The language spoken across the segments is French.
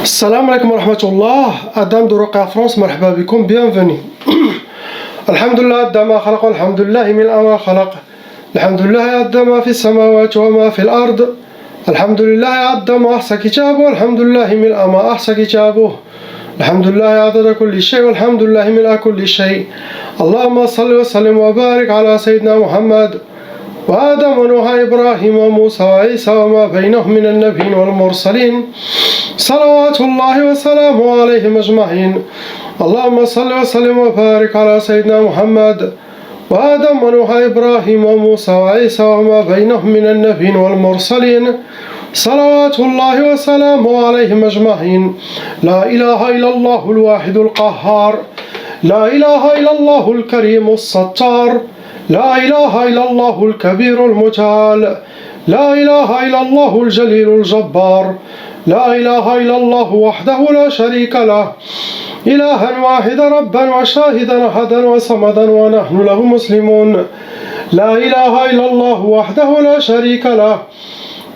Salam alaikum wa rahmatullah. Adam de Roqa France, marhaba bikum, bienvenue. Alhamdulillah, Adama khalaq, alhamdulillah, min ama khalaq. Alhamdulillah, Adama fi samawati wa ma fi al-ard. Alhamdulillah, Adama ahsa kitabu, alhamdulillah, min ama ahsa kitabu. Alhamdulillah, adada kulli shay, alhamdulillah, min kulli shay. Allahumma salli wa sallim wa barik ala Sayyidina Muhammad. وآدم ونوح إبراهيم وموسى وعيسى وما بينهم من النبيين والمرسلين صلوات الله وسلامه عليهم أجمعين. اللهم صل وسلم وبارك على سيدنا محمد وآدم ونوح إبراهيم وموسى وعيسى وما بينهم من النبيين والمرسلين صلوات الله وسلامه عليهم أجمعين. لا إله إلا الله الواحد القهار، لا إله إلا الله الكريم الستار، لا إله إلا الله الكبير المتعال، لا إله إلا الله الجليل الجبار، لا إله إلا الله وحده لا شريك له، إلها واحدا ربا وشاهدا أحدا وصمدا ونحن له مسلمون. لا إله إلا الله وحده لا شريك له،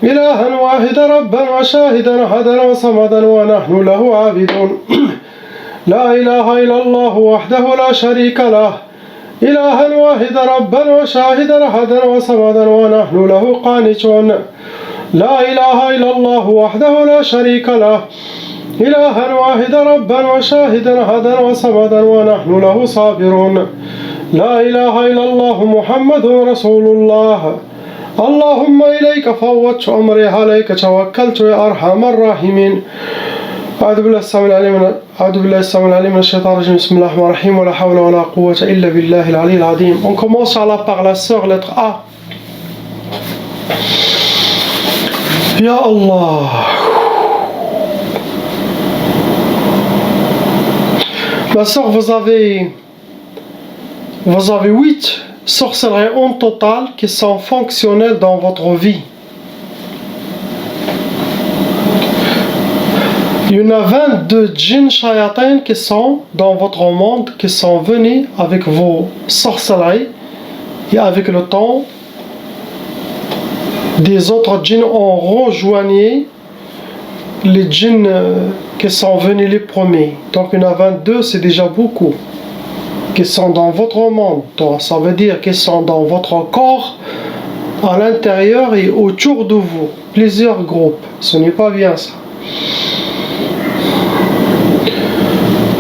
إلها واحدا ربا وشاهدا أحدا وصمدا ونحن له عابدون. لا إله إلا الله وحده لا شريك له، إلها واحدا ربا وشاهدا أحدا وصمدا ونحن له قانتون. لا إله إلا الله وحده لا شريك له، إلها واحدا ربا وشاهدا أحدا وصمدا ونحن له صابرون. لا إله إلا الله محمد رسول الله. اللهم إليك فوضت أمري، عليك توكلت يا أرحم الراحمين. أعوذ بالله السميع العليم من الشيطان الرجيم. بسم الله الرحمن الرحيم. ولا حول ولا قوة إلا بالله العلي العظيم. On commence par la sœur, lettre A. Ya Allah. Ma sœur, vous avez 8 sorcelleries en total qui sont fonctionnelles dans votre vie. Il y en a 22 djinns shayatin qui sont dans votre monde, qui sont venus avec vos sorcelleries, et avec le temps, des autres djinns ont rejoigné les djinns qui sont venus les premiers. Donc il y en a 22, c'est déjà beaucoup, qui sont dans votre monde. Donc ça veut dire qu'ils sont dans votre corps, à l'intérieur et autour de vous. Plusieurs groupes, ce n'est pas bien ça.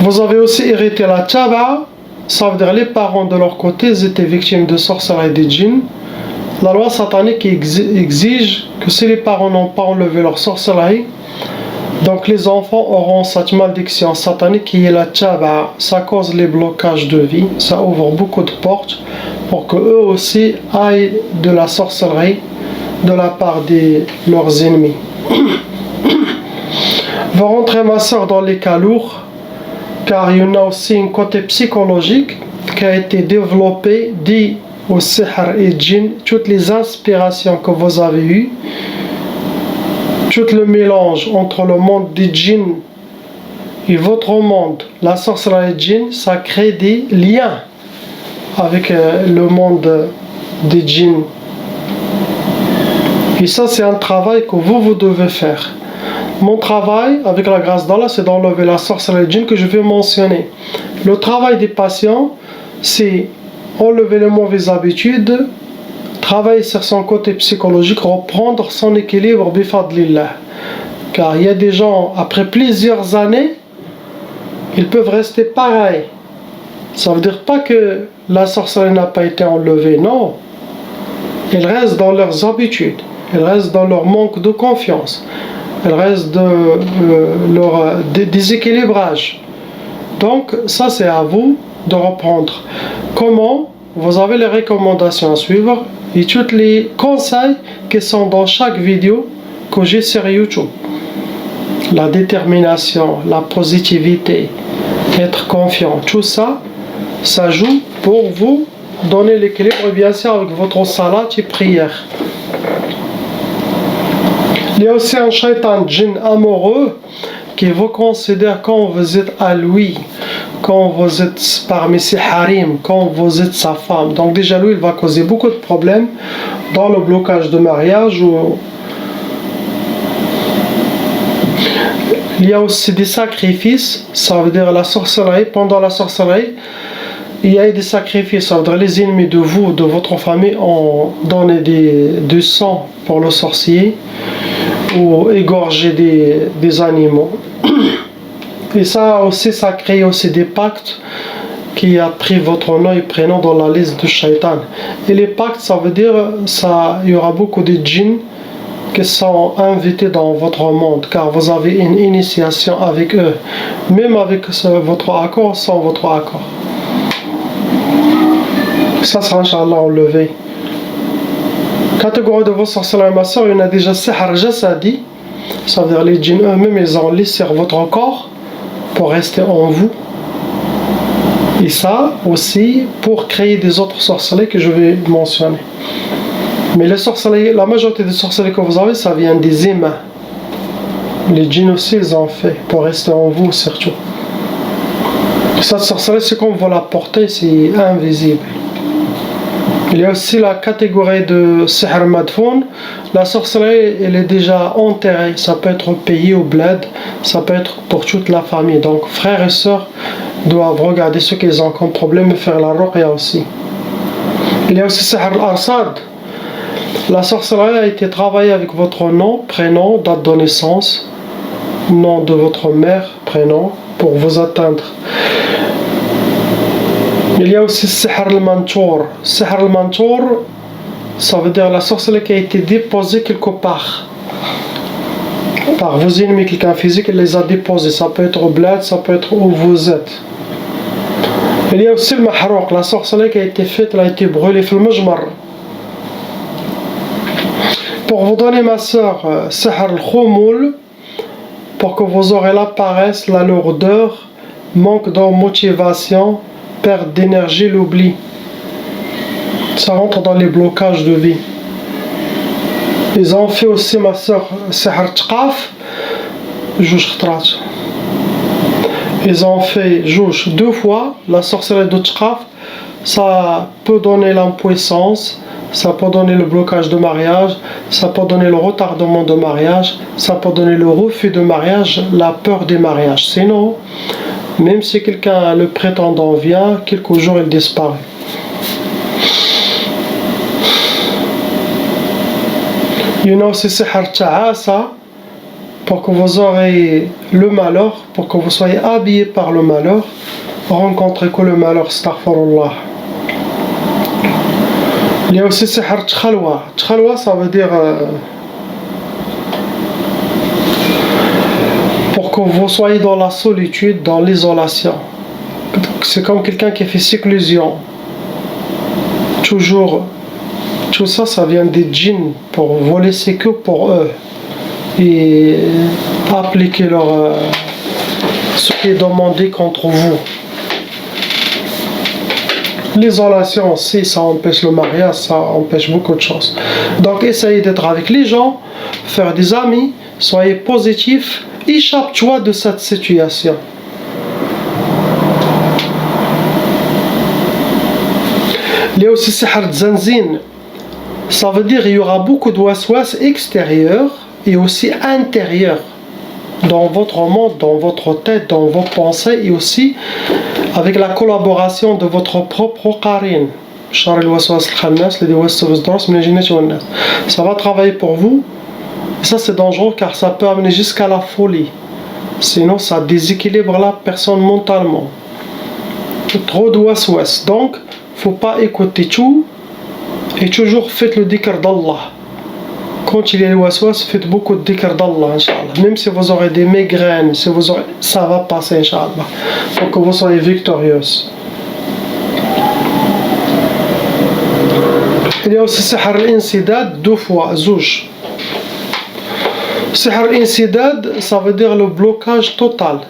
Vous avez aussi hérité la taba, ça veut dire les parents de leur côté étaient victimes de sorcellerie des djinns. La loi satanique exige que si les parents n'ont pas enlevé leur sorcellerie, donc les enfants auront cette malédiction satanique qui est la taba. Ça cause les blocages de vie, ça ouvre beaucoup de portes pour que eux aussi aillent de la sorcellerie de la part de leurs ennemis. Va rentrer ma soeur dans les cas lourds, car il y en a aussi un côté psychologique qui a été développé, dit au sihr et djinn, toutes les inspirations que vous avez eues, tout le mélange entre le monde des djinns et votre monde, la sorcellerie des djinns, ça crée des liens avec le monde des djinns. Et ça, c'est un travail que vous devez faire. Mon travail, avec la grâce d'Allah, c'est d'enlever la sorcellerie djinn que je vais mentionner. Le travail des patients, c'est enlever les mauvaises habitudes, travailler sur son côté psychologique, reprendre son équilibre bifadlillah. Car il y a des gens, après plusieurs années, ils peuvent rester pareils. Ça ne veut dire pas que la sorcellerie n'a pas été enlevée, non. Ils restent dans leurs habitudes, ils restent dans leur manque de confiance. Il reste leur déséquilibrage. Donc ça, c'est à vous de reprendre. Comment? Vous avez les recommandations à suivre et tous les conseils qui sont dans chaque vidéo que j'ai sur YouTube. La détermination, la positivité, être confiant, tout ça, ça joue pour vous donner l'équilibre, bien sûr, avec votre salat et prière. Il y a aussi un shaitan djinn amoureux qui vous considère quand vous êtes à lui, quand vous êtes parmi ses harim, quand vous êtes sa femme. Donc déjà lui, il va causer beaucoup de problèmes dans le blocage de mariage. Il y a aussi des sacrifices, ça veut dire la sorcellerie. Pendant la sorcellerie, il y a des sacrifices, ça veut dire les ennemis de vous, de votre famille ont donné du sang pour le sorcier ou égorgé des animaux. Et ça aussi, ça crée aussi des pactes qui a pris votre nom et prénom dans la liste du shaitan. Et les pactes, ça veut dire, il y aura beaucoup de djinns qui sont invités dans votre monde, car vous avez une initiation avec eux, même avec votre accord, sans votre accord. Ça sera Inch'Allah enlevé. Catégorie de vos sorcelleries, ma soeur, il y en a déjà sihr jasadi, ça veut dire les djinns eux-mêmes, ils ont lissé votre corps pour rester en vous. Et ça aussi pour créer des autres sorcelleries que je vais mentionner. Mais les sorcelleries, la majorité des sorcelleries que vous avez, ça vient des humains. Les djinns aussi, ils ont fait pour rester en vous surtout. Cette sorcellerie, c'est comme vous la portez, c'est invisible. Il y a aussi la catégorie de sihr madfoun. La sorcellerie, elle est déjà enterrée. Ça peut être au pays, au bled, ça peut être pour toute la famille. Donc frères et sœurs doivent regarder ce qu'ils ont comme problème et faire la ruqya aussi. Il y a aussi sihr al-arsad. La sorcellerie a été travaillée avec votre nom, prénom, date de naissance, nom de votre mère, prénom, pour vous atteindre. Il y a aussi sihr al-mantour. Sihr al-mantour, ça veut dire la sorcellerie qui a été déposée quelque part. Par vos ennemis, quelqu'un physique, il les a déposés. Ça peut être au bled, ça peut être où vous êtes. Il y a aussi le mahrouq, la sorcellerie qui a été faite, elle a été brûlée fil mujmar. Pour vous donner, ma soeur, sihr al-khoumoul, pour que vos oreilles la paresse, la lourdeur, manque de motivation, perte d'énergie, l'oubli. Ça rentre dans les blocages de vie. Ils ont fait aussi, ma soeur, sihr tqaf, jouj khtrat. Ils ont fait jouj 2 fois, la sorcellerie de tqaf, ça peut donner l'impuissance, ça peut donner le blocage de mariage, ça peut donner le retardement de mariage, ça peut donner le refus de mariage, la peur des mariages. Sinon, même si quelqu'un, le prétendant vient, quelques jours il disparaît. Il y en a aussi sihr ta'asa, pour que vous aurez le malheur, pour que vous soyez habillés par le malheur, rencontrez que le malheur, astaghfirullah. Il y a aussi sihr tkhalwa. Tkhalwa, ça veut dire pour que vous soyez dans la solitude, dans l'isolation. C'est comme quelqu'un qui fait séclusion. Toujours, tout ça, ça vient des djinns pour vous laisser que pour eux et appliquer ce qui est demandé contre vous. L'isolation aussi, ça empêche le mariage, ça empêche beaucoup de choses. Donc essayez d'être avec les gens, faire des amis, soyez positifs, échappe-toi de cette situation. Il y a aussi sihr zanzin. Ça veut dire qu'il y aura beaucoup de waswas extérieurs et aussi intérieurs dans votre monde, dans votre tête, dans vos pensées et aussi avec la collaboration de votre propre qarine. Ça va travailler pour vous. Et ça c'est dangereux car ça peut amener jusqu'à la folie. Sinon ça déséquilibre la personne mentalement. Trop de waswas. Donc faut pas écouter tout et toujours faites le dhikr d'Allah. Quand il y a le waswas, faites beaucoup de dhikr d'Allah, Inch'Allah. Même si vous aurez des migraines, ça va passer, Inch'Allah. Pour que vous soyez victorieuse. Il y a aussi sihr al-insidad 2 fois, zouj. Sihr al-insidad, ça veut dire le blocage total.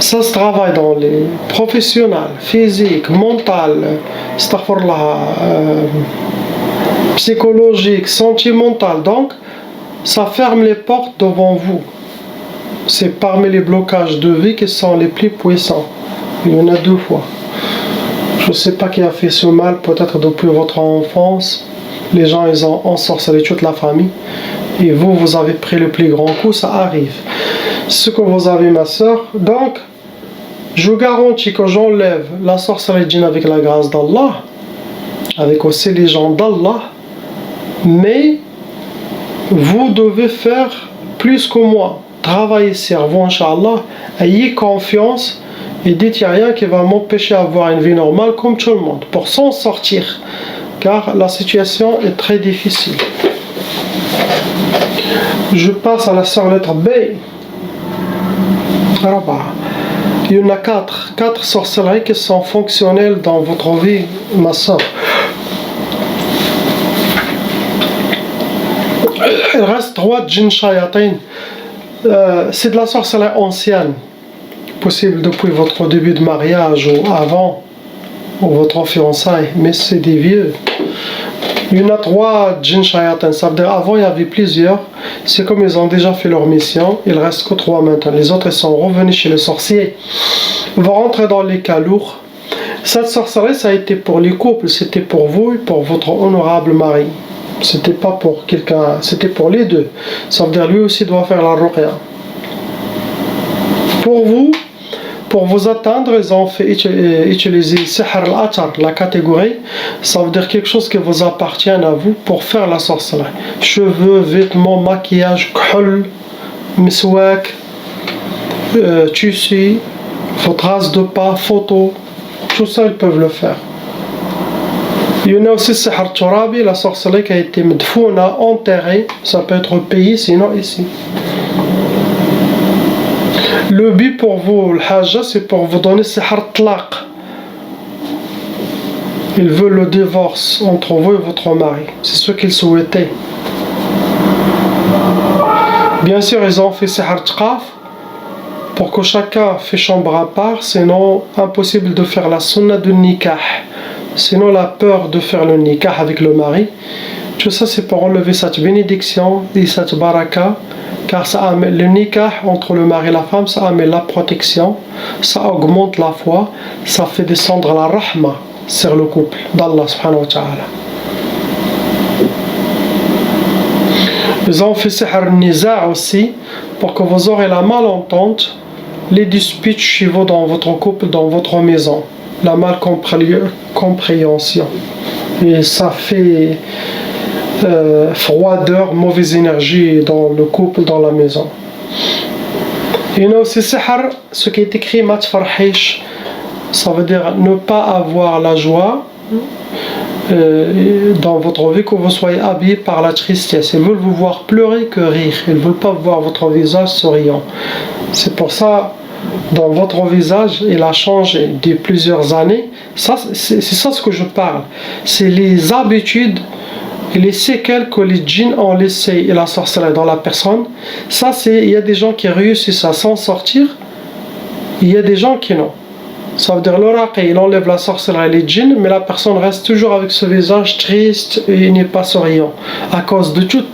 Ça se travaille dans les professionnels, physiques, mental, psychologique, sentimental. Donc, ça ferme les portes devant vous. C'est parmi les blocages de vie qui sont les plus puissants. Il y en a 2 fois. Je ne sais pas qui a fait ce mal, peut-être depuis votre enfance. Les gens, ils ont ensorcelé toute la famille. Et vous, vous avez pris le plus grand coup, ça arrive. Ce que vous avez, ma soeur. Donc, je vous garantis que j'enlève la sorcellerie djinn avec la grâce d'Allah, avec aussi les gens d'Allah. Mais, vous devez faire plus que moi. Travaillez sur vous, Inch'Allah. Ayez confiance. Et dites, il n'y a rien qui va m'empêcher d'avoir une vie normale comme tout le monde. Pour s'en sortir. Car la situation est très difficile. Je passe à la sœur lettre B. Il y en a 4 sorcelleries qui sont fonctionnelles dans votre vie, ma sœur. Il reste 3 djinn shayatin. C'est de la sorcellerie ancienne, possible depuis votre début de mariage ou avant, ou votre fiançailles, mais c'est des vieux. Il y en a 3 djinn shayatin, ça veut dire avant il y avait plusieurs, c'est comme ils ont déjà fait leur mission, il reste que 3 maintenant. Les autres ils sont revenus chez le sorcier. On va rentrer dans les cas lourds. Cette sorcellerie ça a été pour les couples, c'était pour vous et pour votre honorable mari. C'était pas pour quelqu'un, c'était pour les deux. Ça veut dire lui aussi doit faire la ruqya. Pour vous, pour vous atteindre, ils ont fait utiliser sihr al-atar, la catégorie. Ça veut dire quelque chose qui vous appartient à vous pour faire la sorcellerie. Cheveux, vêtements, maquillage, khul, miswak, tissu, vos traces de pas, photos. Tout ça, ils peuvent le faire. Il y en a aussi sihr turabi, la sorcellerie qui a été medfouna, enterrée. Ça peut être au pays, sinon ici. Le but pour vous, le haja, c'est pour vous donner sihr tlaq. Il veut le divorce entre vous et votre mari. C'est ce qu'il souhaitait. Bien sûr, ils ont fait sihr tqaf pour que chacun fait chambre à part, sinon impossible de faire la sunna du nikah. Sinon la peur de faire le nikah avec le mari. Tout ça c'est pour enlever cette bénédiction et cette baraka. Car ça amène le nikah entre le mari et la femme, ça amène la protection, ça augmente la foi, ça fait descendre la rahma sur le couple d'Allah subhanahu wa ta'ala. Ils ont fait sihr niza aussi pour que vous aurez la malentente, les disputes chez vous dans votre couple, dans votre maison, la malcompréhension. Et ça fait froideur, mauvaise énergie dans le couple, dans la maison. Il y en a aussi sihr, ce qui est écrit mat farhish, ça veut dire ne pas avoir la joie dans votre vie, que vous soyez habillé par la tristesse. Ils veulent vous voir pleurer que rire, ils ne veulent pas voir votre visage souriant. C'est pour ça dans votre visage il a changé depuis plusieurs années. Ça, c'est ça ce que je parle, c'est les habitudes et les séquelles que les djinns ont laissées et la sorcellerie dans la personne. Ça c'est, il y a des gens qui réussissent à s'en sortir, il y a des gens qui non. Ça veut dire le raqi, il enlève la sorcellerie et les djinns, mais la personne reste toujours avec ce visage triste et il n'est pas souriant à cause de tout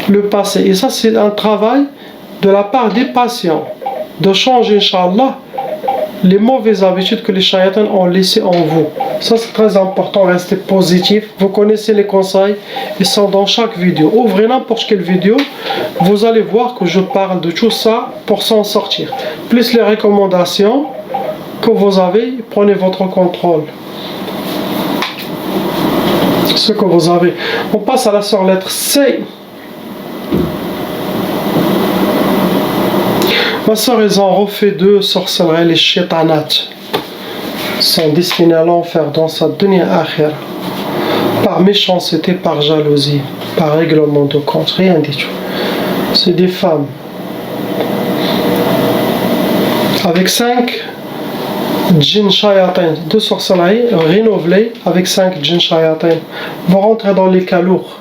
le passé. Et ça c'est un travail de la part des patients de changer, Inch'Allah, les mauvaises habitudes que les shayatans ont laissées en vous. Ça c'est très important, restez positif. Vous connaissez les conseils, ils sont dans chaque vidéo. Ouvrez n'importe quelle vidéo, vous allez voir que je parle de tout ça pour s'en sortir. Plus les recommandations que vous avez, prenez votre contrôle. Ce que vous avez. On passe à la sœur lettre C. Ma soeur, ils ont refait 2 sorcelleries, les shaitanat. Sont destinés à l'enfer dans sa dunya akhira. Par méchanceté, par jalousie, par règlement de compte, rien du tout. C'est des femmes. Avec 5 djinn shayatin, 2 sorcelleries renouvelées avec 5 djinn shayatin. Vont rentrer dans les cas lourds.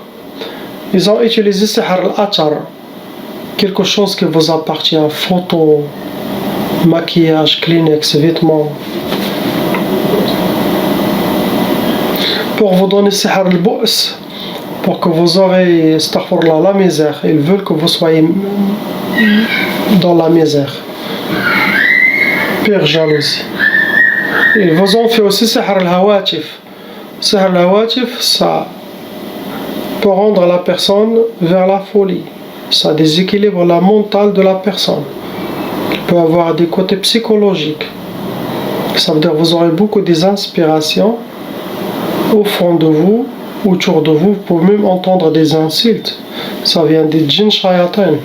Ils ont utilisé sihr al-atar. Quelque chose qui vous appartient, photo, maquillage, Kleenex, vêtements. Pour vous donner sihr al-bu's, pour que vous aurez, astaghfirullah, la misère. Ils veulent que vous soyez dans la misère. Pire jalousie. Ils vous ont fait aussi sihr al-hawatif. Sihr al-hawatif, ça peut rendre la personne vers la folie. Ça déséquilibre la mentale de la personne. Il peut avoir des côtés psychologiques. Ça veut dire que vous aurez beaucoup des inspirations au fond de vous, autour de vous. Vous pouvez même entendre des insultes. Ça vient des djinns shayatin.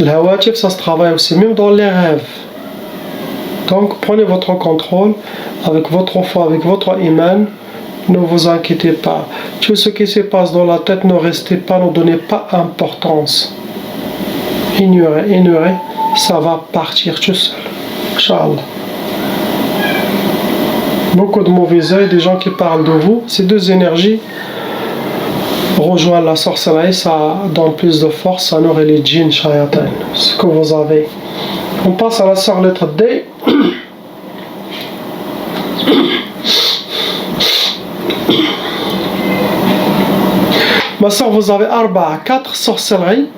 Le hawatif, ça se travaille aussi, même dans les rêves. Donc prenez votre contrôle avec votre foi, avec votre iman. Ne vous inquiétez pas. Tout ce qui se passe dans la tête, ne restez pas, ne donnez pas importance. Ignorez, ça va partir tout seul. Inch'Allah. Beaucoup de mauvais œil, des gens qui parlent de vous, ces deux énergies rejoignent la sorcellerie, ça donne plus de force, ça nourrit les djinns, shayatin, ce que vous avez. On passe à la sœur lettre D. Ma soeur, vous avez 4 sorcelleries.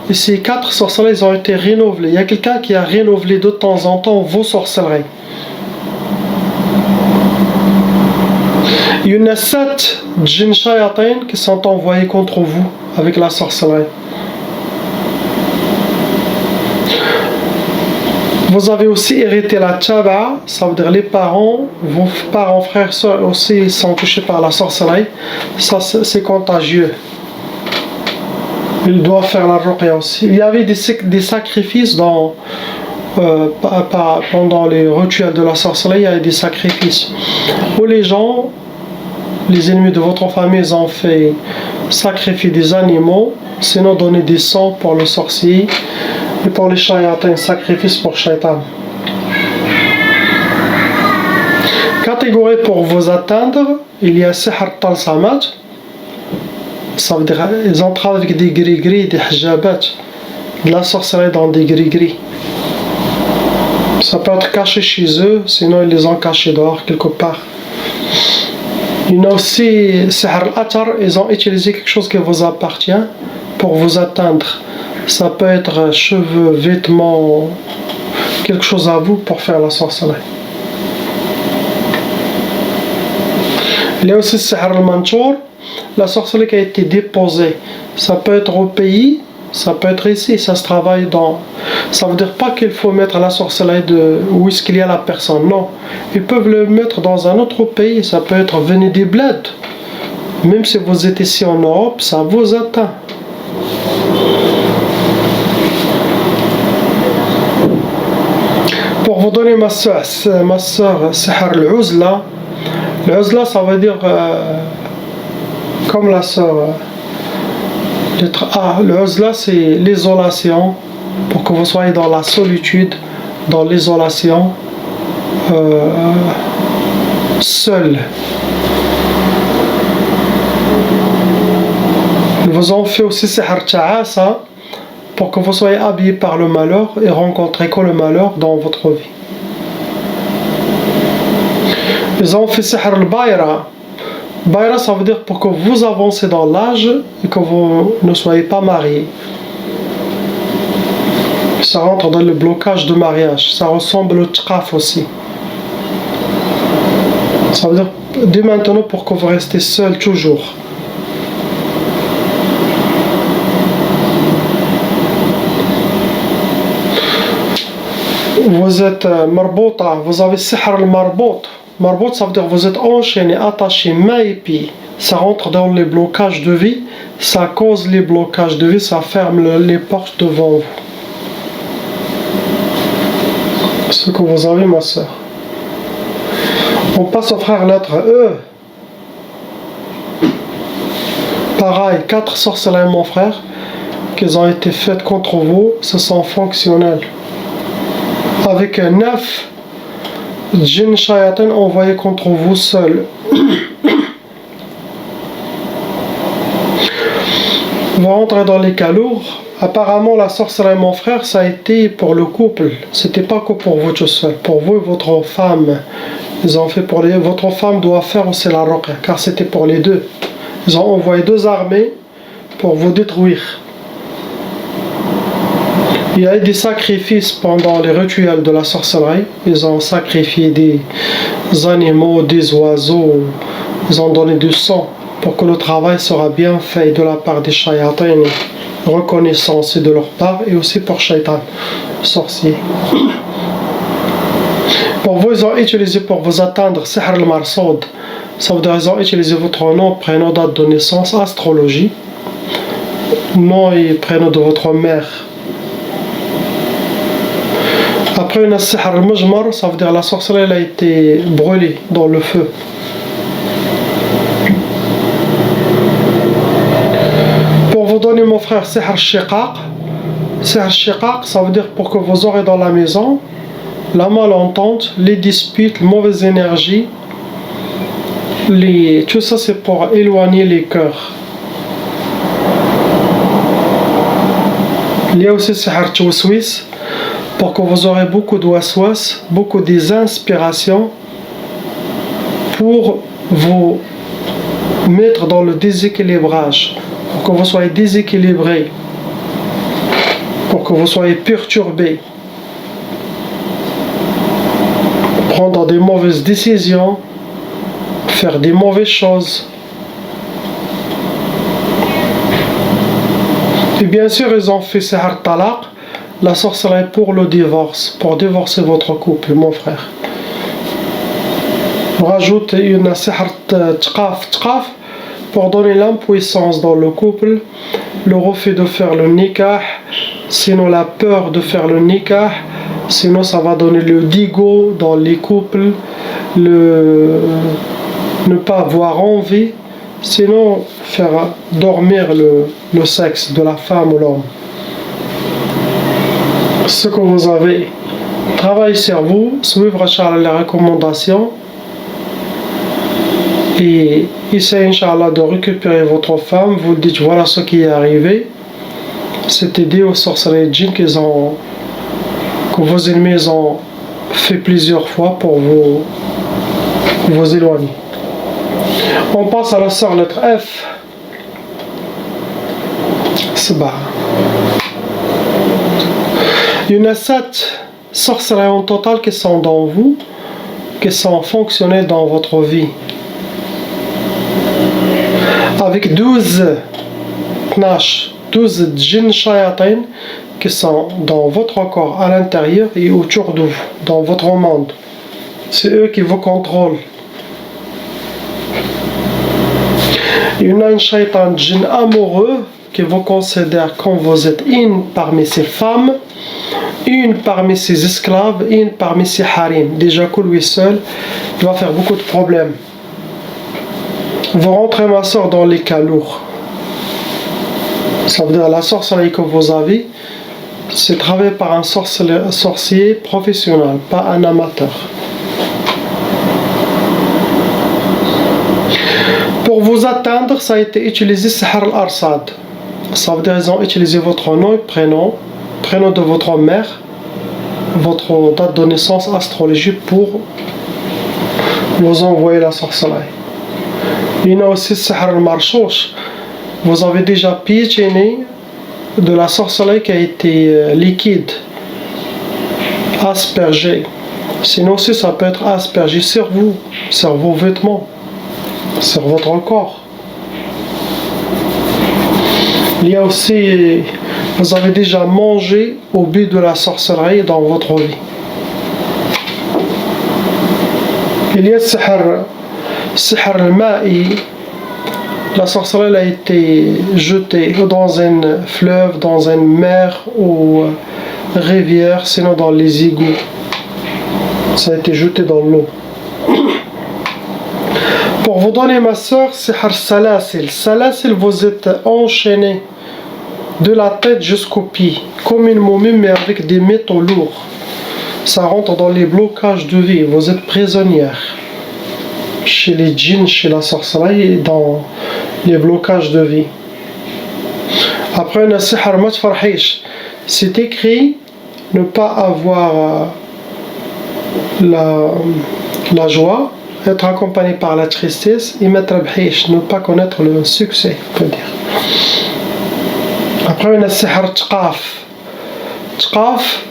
Et ces 4 sorcelleries ont été renouvelées. Il y a quelqu'un qui a renouvelé de temps en temps vos sorcelleries. Il y en a 7 djinns shayatin qui sont envoyés contre vous avec la sorcellerie. Vous avez aussi hérité la tchaba, ça veut dire les parents, vos parents, frères, soeurs aussi sont touchés par la sorcellerie. Ça, c'est contagieux. Ils doivent faire la ruqya aussi. Il y avait des sacrifices pendant les rituels de la sorcellerie, il y avait des sacrifices où les gens, les ennemis de votre famille, ils ont fait sacrifier des animaux, sinon donner des sangs pour le sorcier. Et pour les shayatins, sacrifice pour shaitan. Catégorie pour vous atteindre, il y a sihr talsamat. Ça veut dire ils entrent avec des gris-gris, des hijabat, de la sorcellerie dans des gris-gris. Ça peut être caché chez eux, sinon ils les ont cachés dehors quelque part. Il y en a aussi sihr al-atar, ils ont utilisé quelque chose qui vous appartient pour vous atteindre. Ça peut être cheveux, vêtements, quelque chose à vous pour faire la sorcellerie. Il y a aussi sihr al-manchour, la sorcellerie qui a été déposée. Ça peut être au pays, ça peut être ici, ça se travaille dans... Ça veut dire pas qu'il faut mettre la sorcellerie où est-ce qu'il y a la personne, non. Ils peuvent le mettre dans un autre pays, ça peut être venu des bleds. Même si vous êtes ici en Europe, ça vous atteint. Pour vous donner ma soeur, sihr al-uzla. L'uzla, ça veut dire comme la soeur. Lettre A. L'uzla, c'est l'isolation, pour que vous soyez dans la solitude, dans l'isolation, seul. Ils vous ont fait aussi sihr ta'asa, pour que vous soyez habillé par le malheur et rencontrez que le malheur dans votre vie. Ils ont fait sihr al-bayra. Bayra, ça veut dire pour que vous avancez dans l'âge et que vous ne soyez pas mariés. Ça rentre dans le blocage de mariage. Ça ressemble au tqaf aussi. Ça veut dire dès maintenant pour que vous restez seul toujours. Vous êtes marbota, vous avez sihr al-marbot. Marbot, ça veut dire vous êtes enchaîné, attaché, main et pied. Ça rentre dans les blocages de vie, ça cause les blocages de vie, ça ferme les portes devant vous. Ce que vous avez, ma soeur. On passe au frère lettre E. Pareil, 4 sorcelleries, mon frère, qui ont été faites contre vous, ce sont fonctionnels. Avec 9 djinns shayatin envoyés contre vous seul. Vous rentrez dans les cas lourds. Apparemment, la sorcellerie, mon frère, ça a été pour le couple. C'était pas que pour vous tout seul. Pour vous et votre femme. Ils ont fait pour les... Votre femme doit faire aussi la ruqya, car c'était pour les deux. Ils ont envoyé 2 armées pour vous détruire. Il y a eu des sacrifices pendant les rituels de la sorcellerie. Ils ont sacrifié des animaux, des oiseaux. Ils ont donné du sang pour que le travail sera bien fait de la part des shayatin, reconnaissant aussi de leur part, et aussi pour shaitan, sorcier. Pour vous, ils ont utilisé pour vous atteindre Sihr al-Marsoud. Ça veut dire qu'ils ont utilisé votre nom, prénom, date de naissance, astrologie, nom et prénom de votre mère. Après une Sihr al-Mujmar, ça veut dire la sorcellerie a été brûlée dans le feu. Pour vous donner mon frère Sihr al-Shiqaq. Sihr al-Shiqaq, ça veut dire pour que vous aurez dans la maison la malentente, les disputes, mauvaise énergie, tout ça c'est pour éloigner les cœurs. Il y a aussi Sihr al-Tawswis, pour que vous aurez beaucoup de waswas, beaucoup des inspirations pour vous mettre dans le déséquilibrage, pour que vous soyez déséquilibré, pour que vous soyez perturbé, prendre des mauvaises décisions, faire des mauvaises choses. Et bien sûr, ils ont fait Sihr Talaq, la sorcellerie pour le divorce, pour divorcer votre couple, mon frère. On rajoute une Sihr Tqaf pour donner l'impuissance dans le couple, le refus de faire le nikah, sinon la peur de faire le nikah, sinon ça va donner le digo dans les couples, ne pas avoir envie, sinon faire dormir le sexe de la femme ou l'homme. Ce que vous avez, travaillez sur vous, suivre les recommandations et essayez Inch'Allah de récupérer votre femme. Vous dites voilà ce qui est arrivé, c'était dû aux sorcelleries djinns que vos ennemis ont fait plusieurs fois pour vous éloigner. On passe à la sœur lettre F. Sba. Il y en a 7 sorcelleries en total qui sont dans vous, qui sont fonctionnelles dans votre vie. Avec 12 djinns shayatin qui sont dans votre corps, à l'intérieur et autour de vous, dans votre monde. C'est eux qui vous contrôlent. Il y en a un shaitan djinn amoureux qui vous considère comme vous êtes une parmi ses femmes, une parmi ses esclaves, une parmi ses harim. Déjà que lui seul, il va faire beaucoup de problèmes. Vous rentrez, ma soeur, dans les cas lourds. Ça veut dire la sorcellerie que vous avez, c'est travaillé par un sorcier professionnel, pas un amateur. Pour vous atteindre, ça a été utilisé Sihr al-Arsad. Ça veut dire qu'ils ont utilisé votre nom et prénom de votre mère, votre date de naissance astrologique pour vous envoyer la sorcellerie. Il y a aussi Sihr al-Marshoush. Vous avez déjà piétiné de la sorcellerie qui a été liquide, aspergée. Sinon aussi ça peut être aspergé sur vous, sur vos vêtements, sur votre corps. Il y a aussi, vous avez déjà mangé au but de la sorcellerie dans votre vie. Il y a Sihr al-Ma'i. La sorcellerie a été jetée dans un fleuve, dans une mer ou rivière, sinon dans les égouts. Ça a été jeté dans l'eau. Pour vous donner, ma soeur, Sihr Salasil. Salasil, vous êtes enchaîné de la tête jusqu'aux pieds, comme une momie, mais avec des métaux lourds. Ça rentre dans les blocages de vie. Vous êtes prisonnière. Chez les djinns, chez la sorcellerie, dans les blocages de vie. Après, on a Sihr Matfarhish. C'est écrit ne pas avoir la joie, être accompagné par la tristesse, et mettre bhish, ne pas connaître le succès, on peut dire. Après, on a Sihr Tqaf. Tqaf,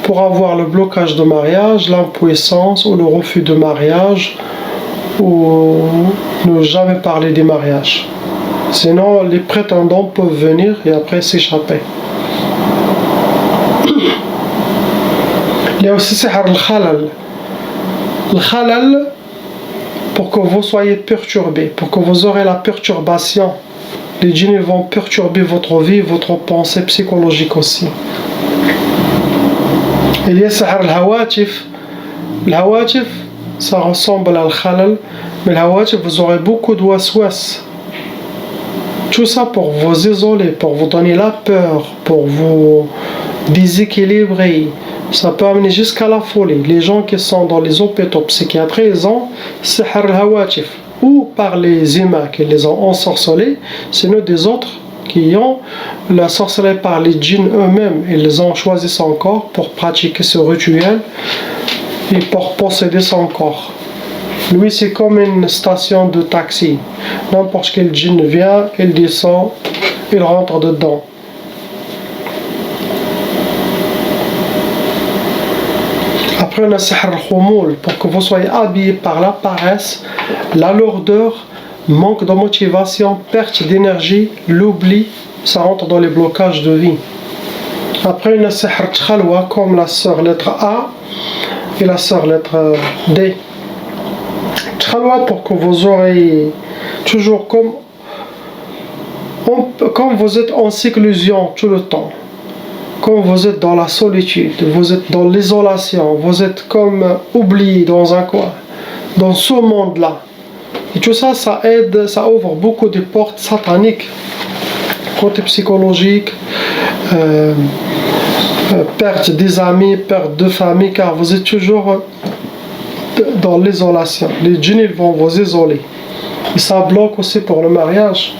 pour avoir le blocage de mariage, l'impuissance ou le refus de mariage, ou ne jamais parler des mariages. Sinon, les prétendants peuvent venir et après s'échapper. Il y a aussi sihr al-khalal. Le khalal, pour que vous soyez perturbé, pour que vous aurez la perturbation, les djinns vont perturber votre vie, votre pensée psychologique aussi. Il y a sihr al-hawatif. Le hawatif, ça ressemble à al-khalal, mais le hawatif, vous aurez beaucoup de waswas. Tout ça pour vous isoler, pour vous donner la peur, pour vous déséquilibrer. Ça peut amener jusqu'à la folie. Les gens qui sont dans les hôpitaux psychiatriques, ils ont sihr al-hawatif. Ou par les humains qui les ont ensorcelés, sinon des autres qui ont la sorcellerie par les djinns eux-mêmes. Ils ont choisi son corps pour pratiquer ce rituel et pour posséder son corps. Lui, c'est comme une station de taxi. N'importe quel djinn vient, il descend, il rentre dedans. Après, on a sihr al-khumul, pour que vous soyez habillés par la paresse, la lourdeur, manque de motivation, perte d'énergie, l'oubli, ça rentre dans les blocages de vie. Après, on a sihr al-khalwa, comme la sœur lettre A et la sœur lettre D. Khalwa, pour que vous aurez toujours comme vous êtes en séclusion tout le temps, quand vous êtes dans la solitude, vous êtes dans l'isolation, vous êtes comme oublié dans un coin, dans ce monde-là. Et tout ça, ça aide, ça ouvre beaucoup de portes sataniques, côté psychologique, perte des amis, perte de famille, car vous êtes toujours dans l'isolation. Les djinns, ils vont vous isoler. Et ça bloque aussi pour le mariage.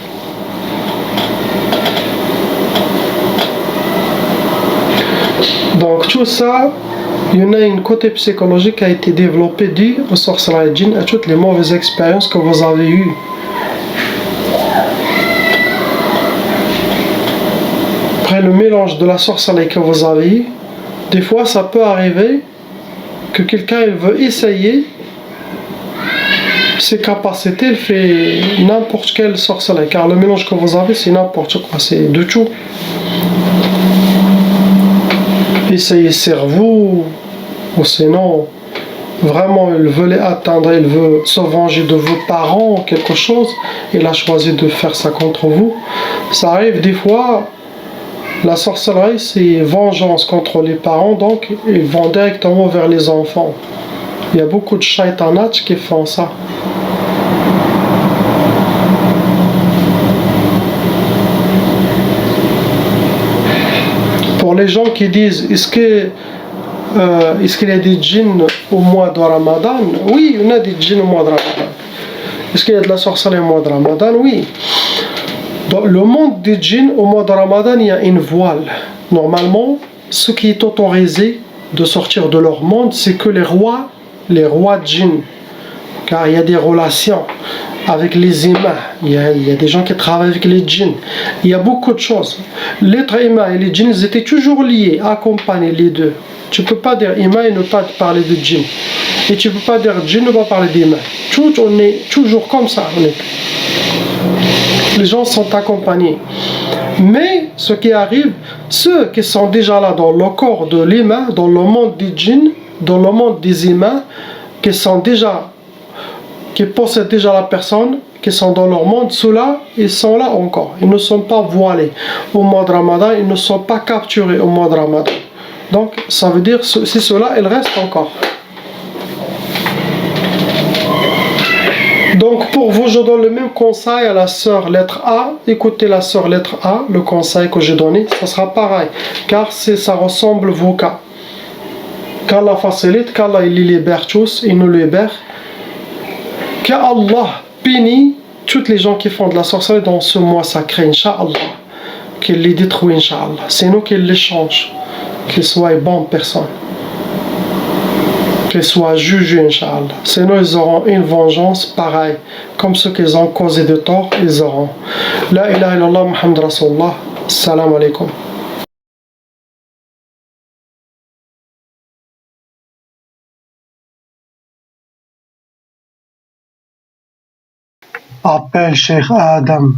Donc tout ça, il y en a une côté psychologique qui a été développé dû aux sorcelleries et djinns, à toutes les mauvaises expériences que vous avez eues. Après le mélange de la sorcellerie que vous avez eu, des fois ça peut arriver que quelqu'un il veut essayer ses capacités, il fait n'importe quelle sorcellerie, car le mélange que vous avez c'est n'importe quoi, c'est de tout. Essayer cerveau, ou sinon vraiment il veut les atteindre, il veut se venger de vos parents, quelque chose, il a choisi de faire ça contre vous. Ça arrive des fois. La sorcellerie, c'est vengeance contre les parents, donc ils vont directement vers les enfants. Il y a beaucoup de shaitanats qui font ça. Pour les gens qui disent, est-ce qu'il y a des djinns au mois de Ramadan? Oui, il y en a des djinns au mois de Ramadan. Est-ce qu'il y a de la sorcellerie au mois de Ramadan? Oui. Dans le monde des djinns, au mois de Ramadan, il y a une voile. Normalement, ce qui est autorisé de sortir de leur monde, c'est que les rois djinns, car il y a des relations avec les humains, il y a des gens qui travaillent avec les djinns, il y a beaucoup de choses. L'être humain et les djinns, ils étaient toujours liés, accompagnés les deux. Tu ne peux pas dire humain et ne pas parler de djinn. Et tu ne peux pas dire djinn et ne pas parler d'humain. On est toujours comme ça. Les gens sont accompagnés. Mais ce qui arrive, ceux qui sont déjà là dans le corps de l'humain, dans le monde des djinns, dans le monde des humains, qui possèdent déjà la personne, qui sont dans leur monde, ceux-là, ils sont là encore. Ils ne sont pas voilés au mois de Ramadan, ils ne sont pas capturés au mois de Ramadan. Donc, ça veut dire, si ceux-là, ils restent encore. Donc pour vous, je donne le même conseil à la sœur lettre A. Écoutez la sœur lettre A, le conseil que j'ai donné, ça sera pareil, car ça ressemble vos cas. Qu'Allah facilite, qu'Allah il les libère tous, il nous libère. Qu'Allah bénit toutes les gens qui font de la sorcellerie dans ce mois sacré, Inch'Allah. Qu'il les détruit, Inch'Allah. C'est nous qui les change, qu'ils soient bonnes personnes. Qu'ils soient jugés, Inch'Allah. Sinon, ils auront une vengeance pareille. Comme ceux qu'ils ont causé de tort, ils auront. La ilaha illallah, Muhammad Rasulullah. Salam alaikum. Appelle Cheikh Adam.